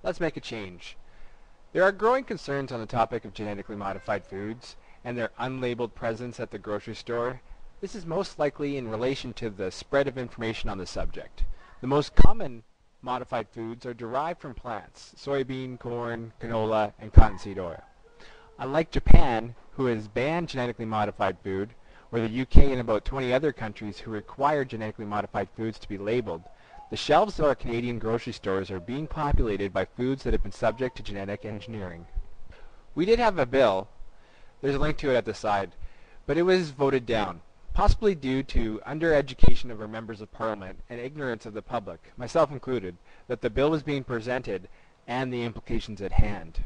Let's make a change. There are growing concerns on the topic of genetically modified foods and their unlabeled presence at the grocery store. This is most likely in relation to the spread of information on the subject. The most common modified foods are derived from plants: soybean, corn, canola, and cottonseed oil. Unlike Japan, who has banned genetically modified food, or the UK and about 20 other countries who require genetically modified foods to be labeled, the shelves of our Canadian grocery stores are being populated by foods that have been subject to genetic engineering. We did have a bill, there's a link to it at the side, but it was voted down, possibly due to undereducation of our members of parliament and ignorance of the public, myself included, that the bill was being presented and the implications at hand.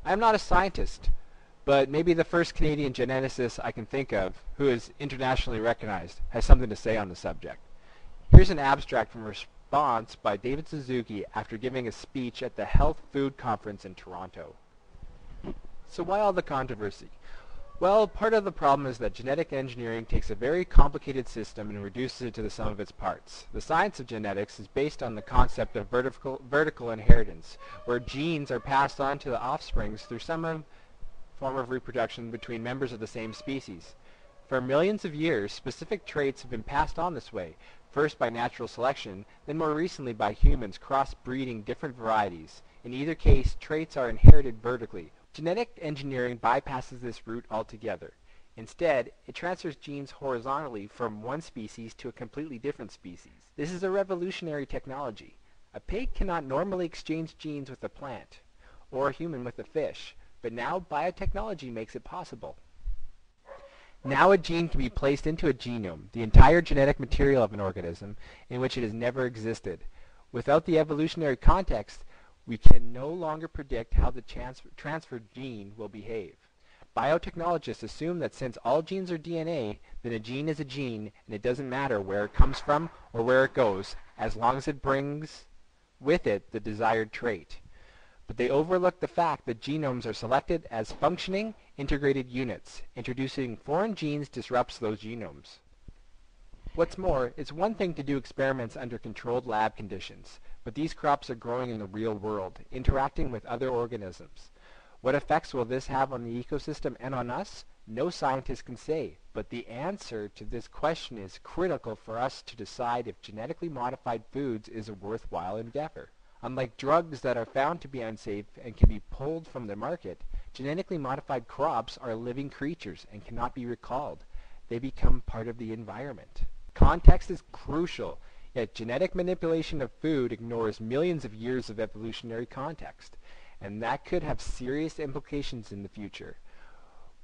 I am not a scientist, but maybe the first Canadian geneticist I can think of who is internationally recognized has something to say on the subject. Here's an abstract from a response by David Suzuki after giving a speech at the Health Food Conference in Toronto. So why all the controversy? Well, part of the problem is that genetic engineering takes a very complicated system and reduces it to the sum of its parts. The science of genetics is based on the concept of vertical inheritance, where genes are passed on to the offsprings through some form of reproduction between members of the same species. For millions of years, specific traits have been passed on this way, first by natural selection, then more recently by humans cross-breeding different varieties. In either case, traits are inherited vertically. Genetic engineering bypasses this route altogether. Instead, it transfers genes horizontally from one species to a completely different species. This is a revolutionary technology. A pig cannot normally exchange genes with a plant, or a human with a fish, but now biotechnology makes it possible. Now a gene can be placed into a genome, the entire genetic material of an organism, in which it has never existed. Without the evolutionary context, we can no longer predict how the transferred gene will behave. Biotechnologists assume that since all genes are DNA, then a gene is a gene, and it doesn't matter where it comes from or where it goes, as long as it brings with it the desired trait. But they overlook the fact that genomes are selected as functioning, integrated units. Introducing foreign genes disrupts those genomes. What's more, it's one thing to do experiments under controlled lab conditions, but these crops are growing in the real world, interacting with other organisms. What effects will this have on the ecosystem and on us? No scientist can say, but the answer to this question is critical for us to decide if genetically modified foods is a worthwhile endeavor. Unlike drugs that are found to be unsafe and can be pulled from the market, genetically modified crops are living creatures and cannot be recalled. They become part of the environment. Context is crucial, yet genetic manipulation of food ignores millions of years of evolutionary context, and that could have serious implications in the future.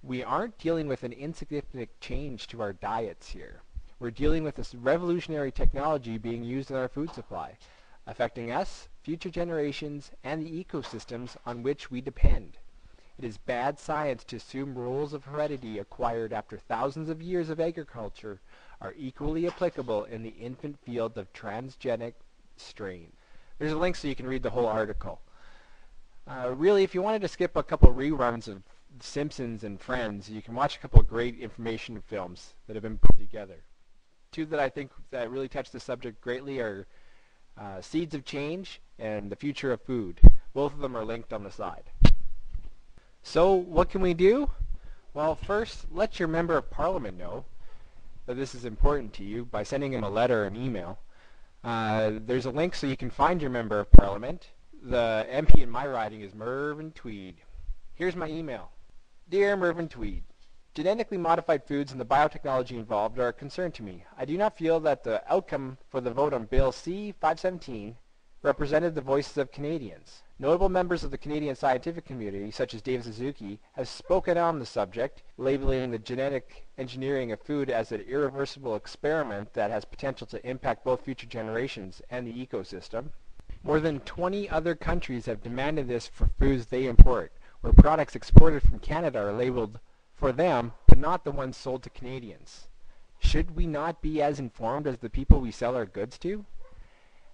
We aren't dealing with an insignificant change to our diets here. We're dealing with this revolutionary technology being used in our food supply, affecting us, future generations, and the ecosystems on which we depend. It is bad science to assume rules of heredity acquired after thousands of years of agriculture are equally applicable in the infant field of transgenic strain. There's a link so you can read the whole article. Really, if you wanted to skip a couple reruns of Simpsons and Friends, you can watch a couple of great information films that have been put together. Two that I think that really touch the subject greatly are Seeds of Change and The Future of Food. Both of them are linked on the side. So what can we do? Well, first, let your member of parliament know that this is important to you by sending him a letter or an email. There's a link so you can find your member of parliament. The MP in my riding is Mervyn Tweed. Here's my email. Dear Mervyn Tweed, genetically modified foods and the biotechnology involved are a concern to me. I do not feel that the outcome for the vote on Bill C-517 represented the voices of Canadians. Notable members of the Canadian scientific community, such as David Suzuki, have spoken on the subject, labeling the genetic engineering of food as an irreversible experiment that has potential to impact both future generations and the ecosystem. More than 20 other countries have demanded this for foods they import, where products exported from Canada are labeled for them, but not the ones sold to Canadians. Should we not be as informed as the people we sell our goods to?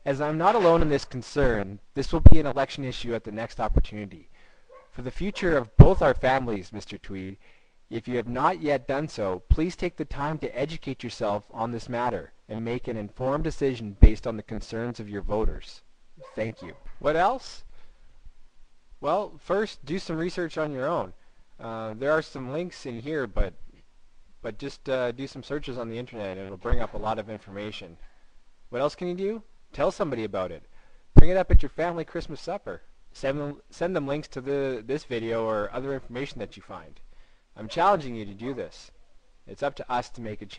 As I'm not alone in this concern, this will be an election issue at the next opportunity. For the future of both our families, Mr. Tweed, if you have not yet done so, please take the time to educate yourself on this matter and make an informed decision based on the concerns of your voters. Thank you. What else? Well, first, do some research on your own. There are some links in here, but just do some searches on the internet and it'll bring up a lot of information. What else can you do? Tell somebody about it. Bring it up at your family Christmas supper. Send them links to this video or other information that you find. I'm challenging you to do this. It's up to us to make a change.